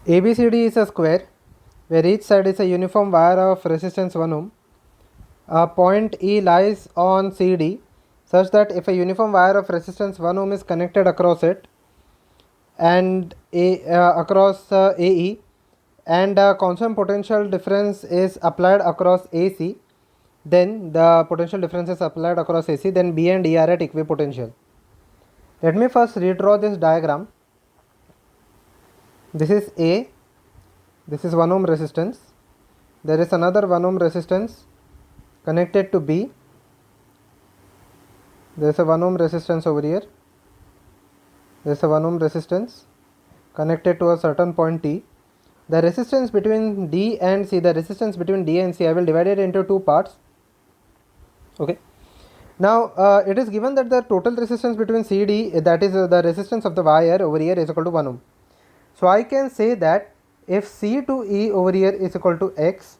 ABCD is a square where each side is a uniform wire of resistance 1 ohm. A point E lies on CD such that if a uniform wire of resistance 1 ohm is connected across it and across AE, and a constant potential difference is applied across AC, then the potential difference is applied across AC, then B and E are at equipotential. Let me first redraw this diagram. This is A, this is 1 ohm resistance, there is another 1 ohm resistance connected to B, there is a 1 ohm resistance over here, there is a 1 ohm resistance connected to a certain point T. The resistance between D and C, the resistance between D and C, I will divide it into two parts. Okay. Now it is given that the total resistance between CD, that is the resistance of the wire over here, is equal to 1 ohm. So I can say that if C to E over here is equal to X,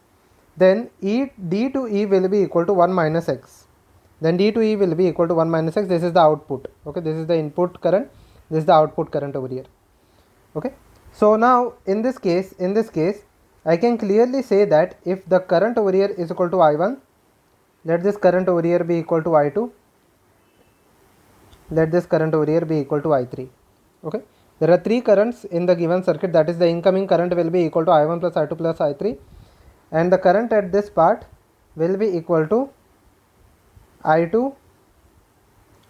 then D to E will be equal to 1 minus X. Then D to E will be equal to 1 minus X. This is the output. Okay, this is the input current. This is the output current over here. Okay. So now in this case, I can clearly say that if the current over here is equal to I1, let this current over here be equal to I2. Let this current over here be equal to I3. Okay. There are three currents in the given circuit, that is the incoming current will be equal to I1 plus I2 plus I3, and the current at this part will be equal to I2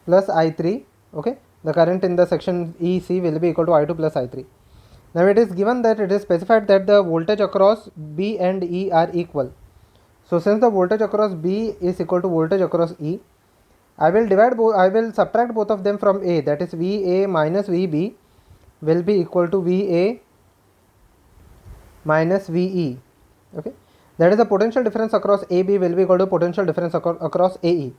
plus I3. Okay, the current in the section EC will be equal to I2 plus I3. Now it is given that it is specified that the voltage across B and E are equal. So since the voltage across B is equal to voltage across E, I will subtract both of them from A, that is VA minus VB will be equal to VA minus VE. Okay, that is the potential difference across AB will be equal to potential difference across AE.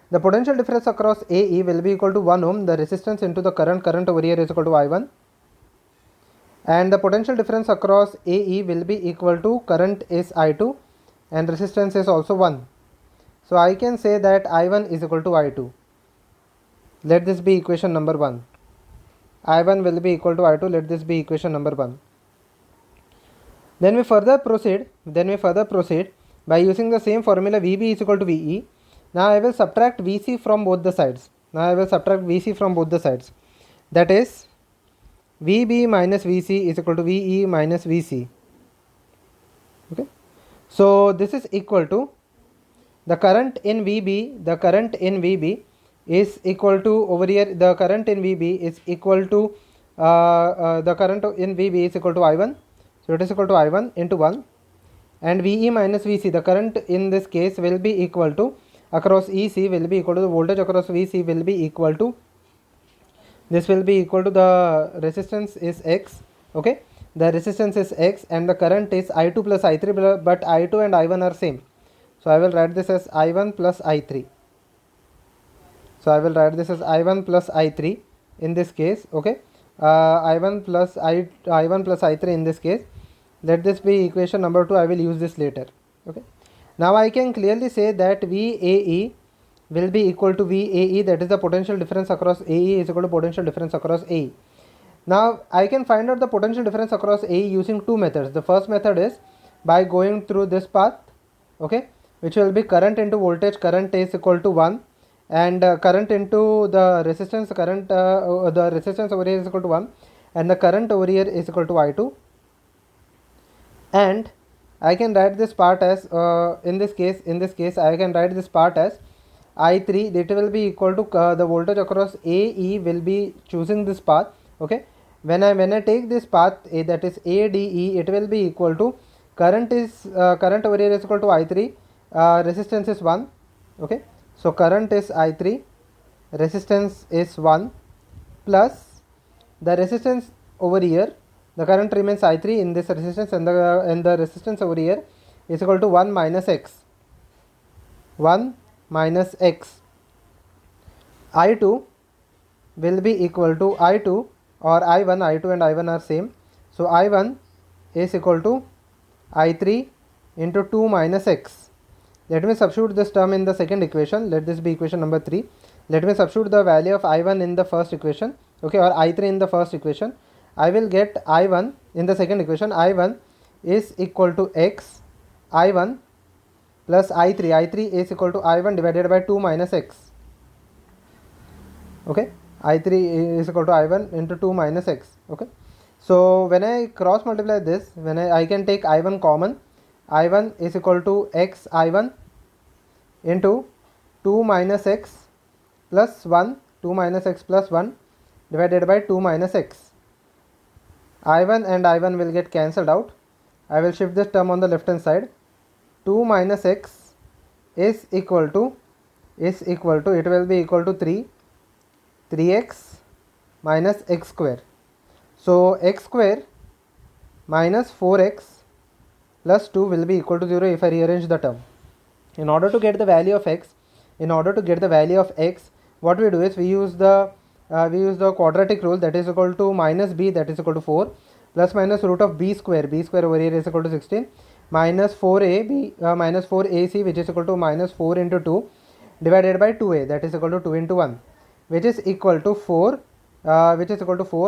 The potential difference across AE will be equal to 1 ohm, the resistance into the current over here is equal to I1, and the potential difference across AE will be equal to current is I2 and resistance is also 1. So I can say that I1 is equal to I2. Let this be equation number 1. I1 will be equal to I2. Let this be equation number 1. Then we further proceed by using the same formula, VB is equal to VE. Now I will subtract VC from both the sides. That is VB minus VC is equal to VE minus VC. Okay. So this is equal to the current in VB is equal to over here, the current in VB is equal to the current in VB is equal to I1. So it is equal to I1 into 1, and VE minus VC, the current in this case will be equal to across EC will be equal to the voltage across VC will be equal to, this will be equal to the resistance is X. Okay, the resistance is X and the current is I2 plus I3, but I2 and I1 are same. So I will write this as I1 plus I3. In this case. Okay, I1 plus I3 in this case. Let this be equation number 2. I will use this later. Okay. Now I can clearly say that VAE will be equal to VAE, that is the potential difference across AE is equal to potential difference across AE. Now I can find out the potential difference across AE using two methods. The first method is by going through this path, okay, which will be current into voltage, current is equal to 1, and current into the resistance, the resistance over here is equal to 1, and the current over here is equal to I2. And I can write this part as in this case I can write this part as I3, that will be equal to the voltage across AE will be choosing this path. Okay, when I take this path A, that is ADE, it will be equal to current over here is equal to I3, resistance is 1. Okay, so current is I3, resistance is 1, plus the resistance over here, the current remains I3 in this resistance, and the resistance over here is equal to 1 minus X. I2 will be equal to I2 or I1, I2 and I1 are same. So I1 is equal to I3 into 2 minus X. Let me substitute this term in the second equation. Let this be equation number 3. Let me substitute the value of I1 in the first equation, okay, or I3 in the first equation. I will get I1 in the second equation. I1 is equal to x I1 plus I3. I3 is equal to I1 divided by 2 minus x. Okay, I3 is equal to I1 into 2 minus x. Okay, so when I cross multiply this, when I can take I1 common. I1 is equal to x I1 into 2 minus x plus 1, 2 minus x plus 1 divided by 2 minus x. I1 and I1 will get cancelled out. I will shift this term on the left hand side. 2 minus x is equal to it will be equal to 3x minus x square. So x square minus 4x plus 2 will be equal to 0 if I rearrange the term. In order to get the value of x, what we do is we use the quadratic rule, that is equal to minus b, that is equal to 4, plus minus root of b square over here is equal to 16, minus 4ac which is equal to minus 4 into 2 divided by 2a, that is equal to 2 into 1, which is equal to 4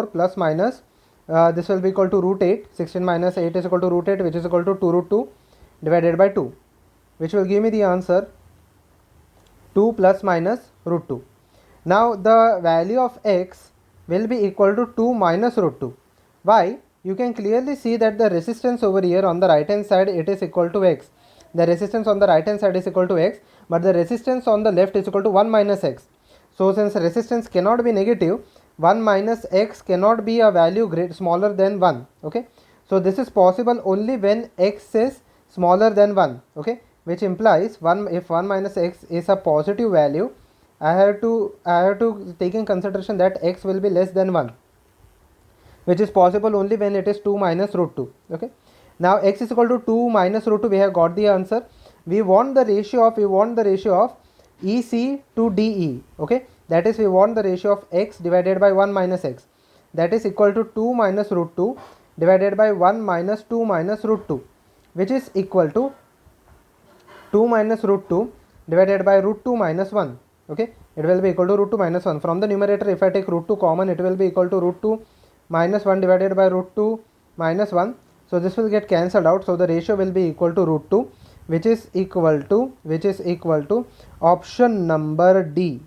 plus minus this will be equal to root 8. 16 minus 8 is equal to root 8, which is equal to 2 root 2 divided by 2, which will give me the answer 2 plus minus root 2. Now the value of x will be equal to 2 minus root 2. Why? You can clearly see that the resistance over here on the right hand side, it is equal to x. The resistance on the right hand side is equal to x, but the resistance on the left is equal to 1 minus x. So since resistance cannot be negative, 1 minus x cannot be a value smaller than 1. Okay, so this is possible only when x is smaller than 1. Okay, which implies if 1 minus x is a positive value, I have to take in consideration that x will be less than 1, which is possible only when it is 2 minus root 2. Okay, now x is equal to 2 minus root 2, we have got the answer. We want the ratio of EC to DE. Okay, that is we want the ratio of x divided by 1 minus x, that is equal to 2 minus root 2 divided by 1 minus 2 minus root 2, which is equal to 2 minus root 2 divided by root 2 minus 1. Okay, it will be equal to root 2 minus 1. From the numerator, if I take root 2 common, it will be equal to root 2 minus 1 divided by root 2 minus 1. So this will get cancelled out. So the ratio will be equal to root 2, which is equal to option number D.